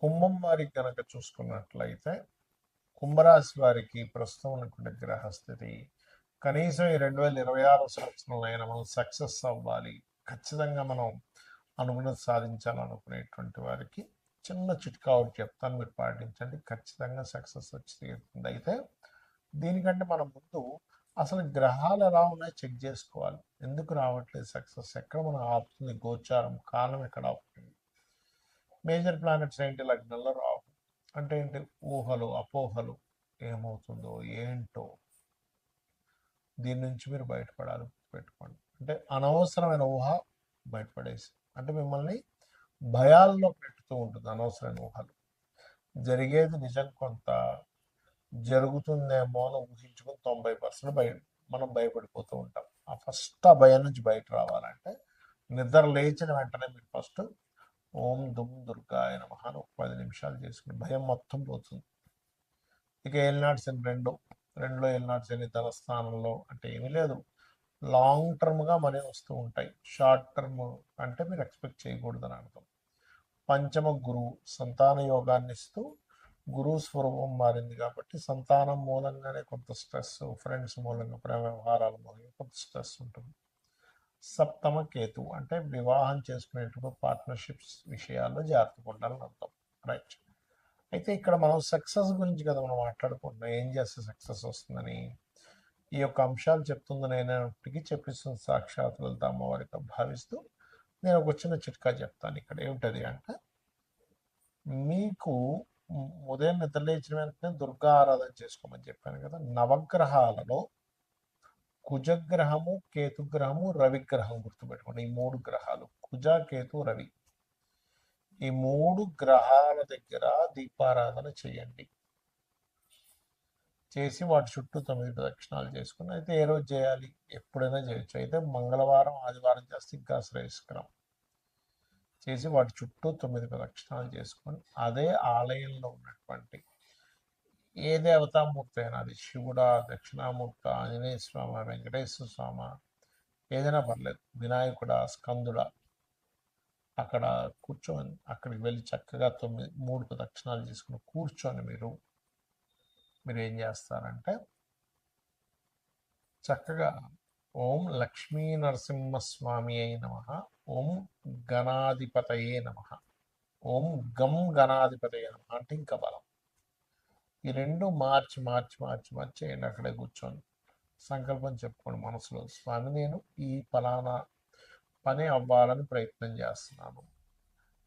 కుంభం వారికి కనుక చూసుకున్నట్లయితే కుంభరాశి వారికి ప్రస్తుతం ఉన్నటువంటి గ్రహస్థితి కనీసం ఈ 2026 సంవత్సరంలో అయినా మనం సక్సెస్ అవ్వాలి, ఖచ్చితంగా మనం అనుకున్నది సాధించాలనుకునేటువంటి వారికి చిన్న చిట్కా ఒకటి చెప్తాను, మీరు పాటించండి, ఖచ్చితంగా సక్సెస్ వచ్చి తీరుతుంది. అయితే దీనికంటే మనం ముందు అసలు గ్రహాలు ఎలా ఉన్నాయో చెక్ చేసుకోవాలి. ఎందుకు రావట్లేదు సక్సెస్, ఎక్కడ మనం ఆపుతుంది, గోచారం కాలం ఎక్కడ ఆపుతుంది. మేజర్ ప్లానెట్స్ ఏంటి లగ్నంలో రావు అంటే ఏంటి, ఊహలు అపోహలు, ఏమవుతుందో ఏంటో దీని నుంచి మీరు బయటపడాలి, పెట్టుకోండి. అంటే అనవసరమైన ఊహ బయటపడేసి, అంటే మిమ్మల్ని భయాల్లో పెట్టుతూ ఉంటుంది అనవసరమైన ఊహలు. జరిగేది నిజం కొంత, జరుగుతుందేమో అని ఊహించుకుని 90% మనం భయపడిపోతూ ఉంటాం. ఆ ఫస్ట్ ఆ భయం నుంచి బయట రావాలంటే నిద్ర లేచిన వెంటనే మీరు ఫస్ట్ ఓం దుమ్ దుర్గాయ నమః అని ఒక 10 నిమిషాలు చేసుకుని భయం మొత్తం పోతుంది. ఇక ఏలినాటి శని రెండులో ఏలినాటి శని ధనస్థానంలో అంటే ఏమీ లేదు, లాంగ్ టర్మ్గా మనీ వస్తూ ఉంటాయి, షార్ట్ టర్మ్ అంటే మీరు ఎక్స్పెక్ట్ చేయకూడదని అర్థం. పంచమ గురువు సంతాన యోగాన్ని ఇస్తూ గురువు స్వరూపం మారింది కాబట్టి సంతానం మూలంగానే కొంత స్ట్రెస్, ఫ్రెండ్స్ మూలంగా, ప్రేమ వ్యవహారాల మూలంగా కొంత స్ట్రెస్ ఉంటుంది. సప్తమ కేతు అంటే వివాహం చేసుకునేటప్పుడు పార్ట్నర్షిప్స్ విషయాల్లో జాగ్రత్తగా ఉండాలని అర్థం. రైట్. అయితే ఇక్కడ మనం సక్సెస్ గురించి కదా మనం మాట్లాడుకుంటున్నాం, ఏం చేస్తే సక్సెస్ వస్తుందని. ఈ యొక్క అంశాలు చెప్తుంది నేనప్పటికీ చెప్పిస్తుంది సాక్షాత్ లలిత అమ్మవారిగా భావిస్తూ నేను ఒక చిన్న చిట్కా చెప్తాను. ఇక్కడ ఏమిటది అంటే, మీకు ఉదయం నిద్రలేచిన వెంటనే దుర్గా ఆరాధన చేసుకోమని చెప్పాను కదా. నవగ్రహాలలో కుజగ్రహము, కేతుగ్రహము, రవిగ్రహం గుర్తుపెట్టుకోండి. ఈ 3 గ్రహాలు కుజ, కేతు, రవి, ఈ 3 గ్రహాల దగ్గర దీపారాధన చేయండి. చేసి వాటి చుట్టూ 9 ప్రదక్షిణాలు చేసుకుని, అయితే ఏ రోజు చేయాలి, ఎప్పుడైనా చేయొచ్చు. అయితే మంగళవారం ఆదివారం చేస్తే ఇంకా శ్రేయస్కరం. చేసి వాటి చుట్టూ 9 ప్రదక్షిణాలు చేసుకొని అదే ఆలయంలో ఉన్నటువంటి ఏ దేవతామూర్తి అయినా, అది శివుడా, దక్షిణామూర్తి, ఆంజనేయ స్వామి, వెంకటేశ్వర స్వామి, ఏదైనా పర్లేదు, వినాయకుడా, స్కందుడా, అక్కడ కూర్చొని అక్కడికి వెళ్ళి చక్కగా 3 ప్రదక్షిణాలు చేసుకుని కూర్చొని మీరు ఏం చేస్తారంటే చక్కగా ఓం లక్ష్మీ నరసింహస్వామి అయి నమ, ఓం గణాధిపతయే నమ, ఓం గం గణాధిపతయే నమ అంటే ఇంకా బలం. ఈ 2 మార్చి మార్చి మార్చి మార్చి చేయండి. అక్కడే కూర్చొని సంకల్పం చెప్పుకోండి మనసులో, స్వామి నేను ఈ ఫలానా పని అవ్వాలని ప్రయత్నం చేస్తున్నాను.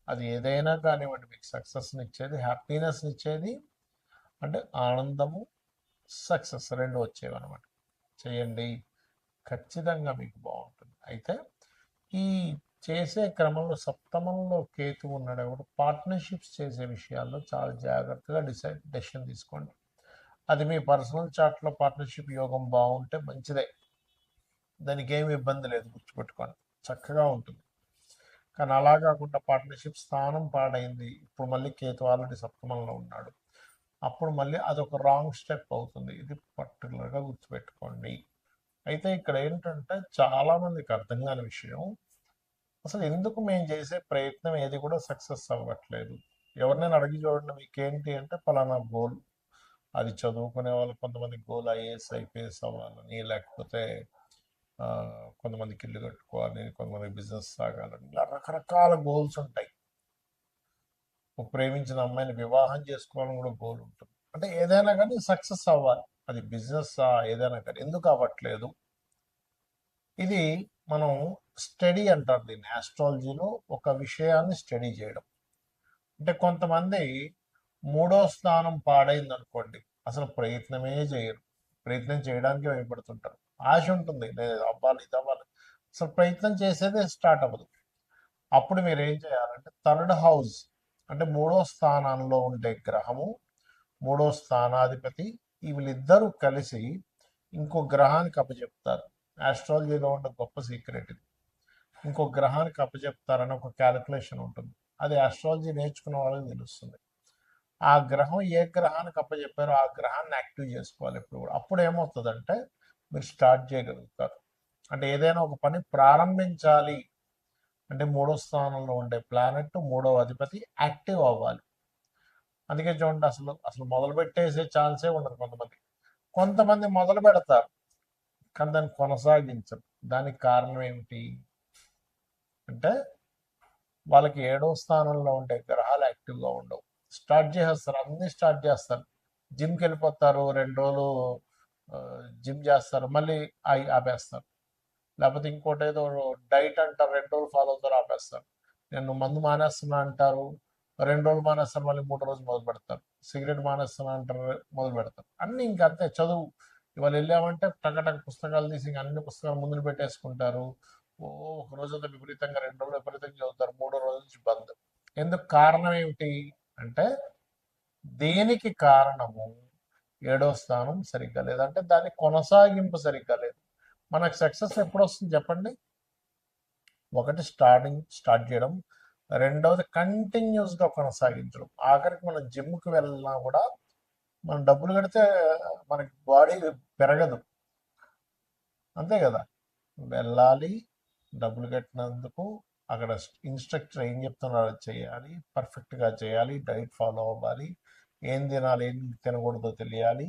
అది ఏదైనా కానివ్వండి, మీకు సక్సెస్ని ఇచ్చేది, హ్యాపీనెస్ని ఇచ్చేది, అంటే ఆనందము, సక్సెస్ 2 వచ్చేవి అనమాట. చేయండి, ఖచ్చితంగా మీకు బాగుంటుంది. అయితే ఈ చేసే క్రమంలో సప్తమంలో కేతు ఉన్నాడు కాబట్టి పార్ట్నర్షిప్స్ చేసే విషయాల్లో చాలా జాగ్రత్తగా డెసిషన్ తీసుకోండి. అది మీ పర్సనల్ చార్ట్లో పార్ట్నర్షిప్ యోగం బాగుంటే మంచిదే, దానికి ఏమి ఇబ్బంది లేదు, గుర్తుపెట్టుకోండి, చక్కగా ఉంటుంది. కానీ అలా కాకుండా పార్ట్నర్షిప్ స్థానం పాడైంది, ఇప్పుడు మళ్ళీ కేతు ఆల్రెడీ సప్తమంలో ఉన్నాడు, అప్పుడు మళ్ళీ అదొక రాంగ్ స్టెప్ అవుతుంది. ఇది పర్టికులర్గా గుర్తుపెట్టుకోండి. అయితే ఇక్కడ ఏంటంటే చాలామందికి అర్థం కాని విషయం, అసలు ఎందుకు మేము చేసే ప్రయత్నం ఏది కూడా సక్సెస్ అవ్వట్లేదు. ఎవరినైనా అడిగి చూడండి, మీకేంటి అంటే పలానా గోల్, అది చదువుకునే వాళ్ళు కొంతమంది గోల్ ఐఏఎస్ ఐపీఎస్ అవ్వాలని, లేకపోతే కొంతమందికి ఇల్లు కట్టుకోవాలని, కొంతమంది బిజినెస్ సాగాలని, ఇలా రకరకాల గోల్స్ ఉంటాయి. ఒక ప్రేమించిన అమ్మాయిని వివాహం చేసుకోవాలని కూడా గోల్ ఉంటుంది. అంటే ఏదైనా కానీ సక్సెస్ అవ్వాలి, అది బిజినెస్ ఏదైనా కానీ. ఎందుకు అవ్వట్లేదు, ఇది మనం స్టడీ అంటారు దీన్ని ఆస్ట్రాలజీలో, ఒక విషయాన్ని స్టడీ చేయడం. అంటే కొంతమంది 3వ స్థానం పాడైంది అనుకోండి, అసలు ప్రయత్నమే చేయరు, ప్రయత్నం చేయడానికి భయపడుతుంటారు. ఆశ ఉంటుంది, లేదు అవ్వాలి ఇది అవ్వాలి, అసలు ప్రయత్నం చేసేదే స్టార్ట్ అవ్వదు. అప్పుడు మీరు ఏం చేయాలంటే 3rd హౌస్ అంటే 3వ స్థానంలో ఉండే గ్రహము, 3వ స్థానాధిపతి, వీళ్ళిద్దరూ కలిసి ఇంకో గ్రహానికి అప్పచెప్తారు. ఆస్ట్రాలజీలో ఉన్న గొప్ప సీక్రెట్ ఇది. ఇంకో గ్రహానికి అప్పచెప్తారని ఒక క్యాలిక్యులేషన్ ఉంటుంది, అది ఆస్ట్రాలజీ నేర్చుకున్న వాళ్ళకి తెలుస్తుంది. ఆ గ్రహం ఏ గ్రహానికి అప్పచెప్పారో ఆ గ్రహాన్ని యాక్టివ్ చేసుకోవాలి ఎప్పుడు కూడా. అప్పుడు ఏమవుతుందంటే మీరు స్టార్ట్ చేయగలుగుతారు. అంటే ఏదైనా ఒక పని ప్రారంభించాలి అంటే 3వ స్థానంలో ఉండే ప్లానెట్, 3వ అధిపతి యాక్టివ్ అవ్వాలి. అందుకే చూడండి, అసలు అసలు మొదలు పెట్టేసే ఛాన్సే ఉండదు కొంతమంది మొదలు పెడతారు కానీ దాన్ని కొనసాగించరు. దానికి కారణం ఏమిటి అంటే వాళ్ళకి 7వ స్థానంలో ఉండే గ్రహాలు యాక్టివ్గా ఉండవు. స్టార్ట్ చేసేస్తారు, అన్నీ స్టార్ట్ చేస్తారు. జిమ్కి వెళ్ళిపోతారు, 2 రోజులు జిమ్ చేస్తారు, మళ్ళీ ఆపేస్తారు. లేకపోతే ఇంకోటి ఏదో డైట్ అంటారు, 2 రోజులు ఫాలో అవుతారు, ఆపేస్తారు. నేను మందు మానేస్తున్నా అంటారు, 2 రోజులు మానేస్తారు, మళ్ళీ 3 రోజులు మొదలు పెడతారు. సిగరెట్ మానేస్తున్నా అంటారు, మొదలు పెడతారు. అన్నీ ఇంకా అంతే. చదువు ఇవాళ వెళ్ళామంటే టకటక పుస్తకాలు తీసి అన్ని పుస్తకాలు ముందుకు పెట్టేసుకుంటారు. ఓ ఒక రోజు అంతా విపరీతంగా, 2 రోజులు విపరీతంగా చదువుతారు, 3వ రోజు నుంచి బంద్. ఎందుకు? కారణం ఏమిటి అంటే దేనికి కారణము 7వ స్థానం సరిగ్గా లేదంటే దాని కొనసాగింపు సరిగ్గా లేదు. మనకు సక్సెస్ ఎప్పుడు వస్తుంది చెప్పండి? ఒకటి స్టార్ట్ చేయడం, రెండవది కంటిన్యూస్గా కొనసాగించడం. ఆఖరికి మనం జిమ్కి వెళ్ళినా కూడా మనం డబ్బులు కడితే మనకి బాడీ పెరగదు, అంతే కదా? వెళ్ళాలి, డబ్బులు కట్టినందుకు అక్కడ ఇన్స్ట్రక్టర్ ఏం చెప్తున్నారో చేయాలి, పర్ఫెక్ట్గా చేయాలి, డైట్ ఫాలో అవ్వాలి, ఏం తినాలి ఏం తినకూడదో తెలియాలి.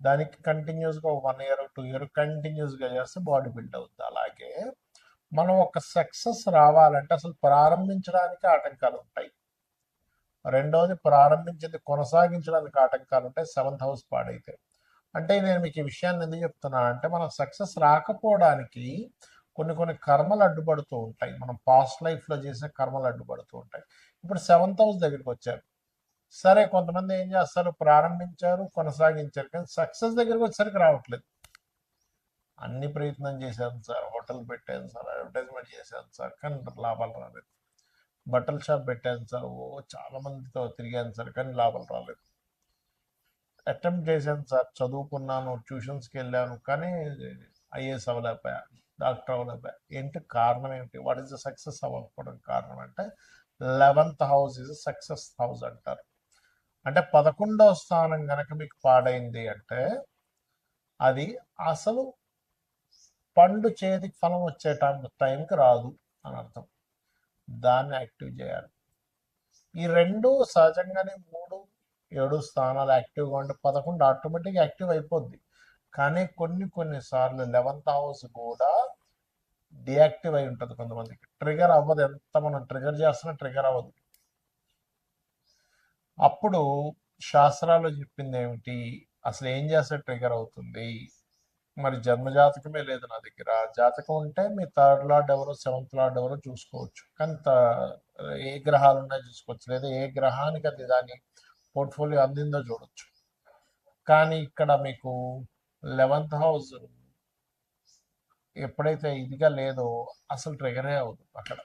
దానికి కంటిన్యూస్గా 1 ఇయర్ 2 ఇయర్ కంటిన్యూస్గా చేస్తే బాడీ బిల్డ్ అవుతుంది. అలాగే మనం ఒక సక్సెస్ రావాలంటే అసలు ప్రారంభించడానికి ఆటంకాలు ఉంటాయి. రెండవది ప్రారంభించింది కొనసాగించడానికి ఆటంకాలు ఉంటాయి. 7th house పాడైతే. అంటే నేను మీకు ఈ విషయాన్ని ఎందుకు చెప్తున్నాను అంటే మనం సక్సెస్ రాకపోవడానికి కొన్ని కర్మలు అడ్డుపడుతూ ఉంటాయి. మనం పాస్ట్ లైఫ్లో చేసే కర్మలు అడ్డుపడుతూ ఉంటాయి. ఇప్పుడు 7th హౌస్ దగ్గరికి వచ్చారు, సరే కొంతమంది ఏం చేస్తారు, ప్రారంభించారు, కొనసాగించారు, కానీ సక్సెస్ దగ్గరికి వచ్చేసరికి రావట్లేదు. అన్ని ప్రయత్నం చేశాను సార్, హోటల్ పెట్టాను సార్, అడ్వర్టైజ్మెంట్ చేశాను సార్, కానీ లాభాలు రాలేదు. బట్టల షాప్ పెట్టాను సార్, చాలా మందితో తిరిగాను సార్, కానీ లాభాలు రాలేదు. అటెంప్ట్ చేశాను సార్, చదువుకున్నాను, ట్యూషన్స్కి వెళ్ళాను, కానీ ఐఏఎస్ అవ్వలేకపోయా, డాక్టర్ అవ్వలేకపోయా. ఏంటి కారణం ఏమిటి? వాట్ ఈస్ ద సక్సెస్ అవ్వకపోవడానికి కారణం అంటే 11th house is success house అంటారు. అంటే 11వ స్థానం కనుక మీకు పాడైంది అంటే అది అసలు పండు చేతికి ఫలం వచ్చే టైంకి రాదు అని అర్థం. దాన్ని యాక్టివ్ చేయాలి. ఈ రెండు సహజంగానే 3 7 స్థానాలు యాక్టివ్గా ఉంటే 11 ఆటోమేటిక్గా యాక్టివ్ అయిపోద్ది. కానీ కొన్నిసార్లు 11th హౌస్ కూడా డియాక్టివ్ అయి ఉంటుంది. కొంతమందికి ట్రిగర్ అవ్వదు, ఎంత మనం ట్రిగర్ చేస్తున్నా ట్రిగర్ అవ్వదు. అప్పుడు శాస్త్రాలు చెప్పింది ఏమిటి, అసలు ఏం చేస్తే ట్రిగర్ అవుతుంది? మరి జన్మజాతకమే లేదు నా దగ్గర. జాతకం ఉంటే మీ 3rd లార్డ్ ఎవరో 7th లార్డ్ ఎవరో చూసుకోవచ్చు, కానీ ఏ గ్రహాలు ఉన్నాయో చూసుకోవచ్చు, లేదా ఏ గ్రహానికి అది దాని పోర్ట్ఫోలియో అందిందో చూడొచ్చు. కానీ ఇక్కడ మీకు 11th హౌస్ ఎప్పుడైతే ఇదిగా లేదో అసలు ట్రిగరే అవుతుంది అక్కడ.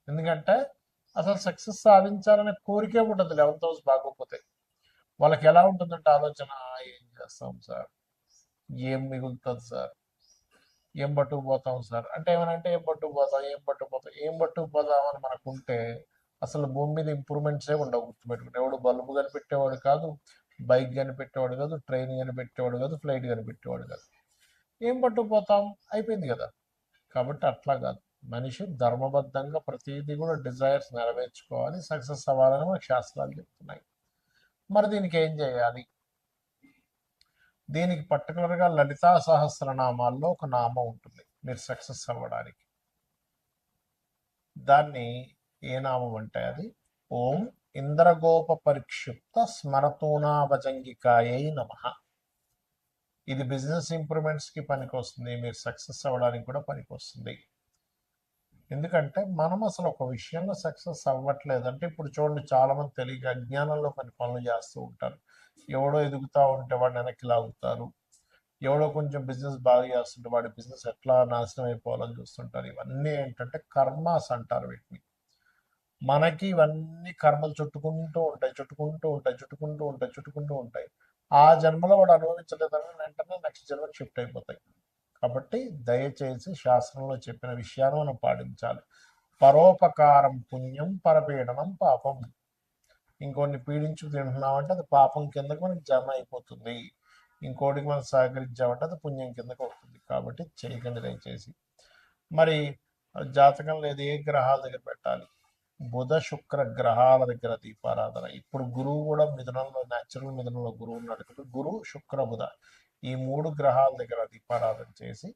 ఎందుకంటే అసలు సక్సెస్ సాధించాలనే కోరికే ఉంటుంది 11th హౌస్ బాగోకపోతే. వాళ్ళకి ఎలా ఉంటుందంటే ఆలోచన, ఏం చేస్తాం సార్, ఏం మిగులుతుంది సార్, ఏం పట్టుకుపోతాం సార్ అంటే ఏమనంటే ఏం పట్టుకుపోతాం అని మనకుంటే అసలు భూమి మీద ఇంప్రూవ్మెంట్సే ఉండవు. గుర్తుపెట్టుకుంటే ఎవడు బల్బు కనిపెట్టేవాడు కాదు, బైక్ కనిపెట్టేవాడు కాదు, ట్రైన్ కనిపెట్టేవాడు కాదు, ఫ్లైట్ కనిపెట్టేవాడు కాదు. ఏం పట్టుకుపోతాం, అయిపోయింది కదా. కాబట్టి అట్లా కాదు, మనిషి ధర్మబద్ధంగా ప్రతిదీ కూడా డిజైర్స్ నెరవేర్చుకోవాలి, సక్సెస్ అవ్వాలని మనకు శాస్త్రాలు చెప్తున్నాయి. మరి దీనికి ఏం చేయాలి? దీనికి పర్టికులర్గా లలితా సహస్రనామాల్లో ఒక నామం ఉంటుంది మీరు సక్సెస్ అవ్వడానికి. దాన్ని ఏ నామం అంటే అది ఓం ఇంద్రగోప పరిక్షిప్త స్మరతూనాభజంగికాయై నమః. ఇది బిజినెస్ ఇంప్రూవ్మెంట్స్కి పనికి వస్తుంది, మీరు సక్సెస్ అవ్వడానికి కూడా పనికి వస్తుంది. ఎందుకంటే మనం అసలు ఒక విషయంలో సక్సెస్ అవ్వట్లేదు అంటే, ఇప్పుడు చూడండి చాలామంది తెలియక అజ్ఞానంలో కొన్ని పనులు చేస్తూ ఉంటారు. ఎవడో ఎదుగుతూ ఉంటే వాడిని వెనక్కి లాగుతారు, ఎవడో కొంచెం బిజినెస్ బాగా చేస్తుంటే వాడి బిజినెస్ ఎట్లా నాశనం అయిపోవాలని చూస్తుంటారు. ఇవన్నీ ఏంటంటే కర్మాస్ అంటారు వీటిని. మనకి ఇవన్నీ కర్మలు చుట్టుకుంటూ ఉంటాయి. ఆ జన్మలో వాడు అనుభవించలేదని వెంటనే నెక్స్ట్ జన్మకి షిఫ్ట్ అయిపోతాయి. కాబట్టి దయచేసి శాస్త్రంలో చెప్పిన విషయాన్ని మనం పాటించాలి. పరోపకారం పుణ్యం, పరపీడనం పాపం. ఇంకొన్ని పీడించు తింటున్నామంటే అది పాపం కిందకి మనకి జమ అయిపోతుంది, ఇంకోటికి మనం సహకరించామంటే అది పుణ్యం కిందకి వస్తుంది. కాబట్టి చేయకండి దయచేసి. మరి జాతకం లేదు, ఏ గ్రహాల దగ్గర పెట్టాలి? బుధ శుక్ర గ్రహాల దగ్గర దీపారాధన. ఇప్పుడు గురువు కూడా మిథునంలో, న్యాచురల్ మిథునంలో గురువు ఉన్నాడు కాబట్టి గురు శుక్ర బుధ ఈ 3 గ్రహాల దగ్గర దీపారాధన చేసి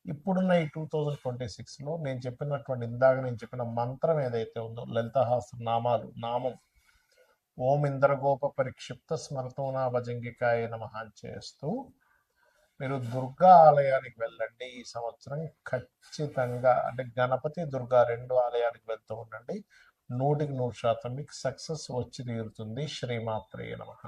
ఇప్పుడున్న ఈ 2026లో నేను చెప్పిన మంత్రం ఏదైతే ఉందో లలితహాస్త్ర నామాలు నామం ఓం ఇంద్రగోప పరిక్షిప్త స్మరతోనా భజంగికాయ నమః అని చేస్తూ మీరు దుర్గా ఆలయానికి వెళ్ళండి. ఈ సంవత్సరం ఖచ్చితంగా, అంటే గణపతి దుర్గా 2 ఆలయానికి వెళ్తూ ఉండండి. 100% మీకు సక్సెస్ వచ్చి తీరుతుంది. శ్రీమాత్రే నమః.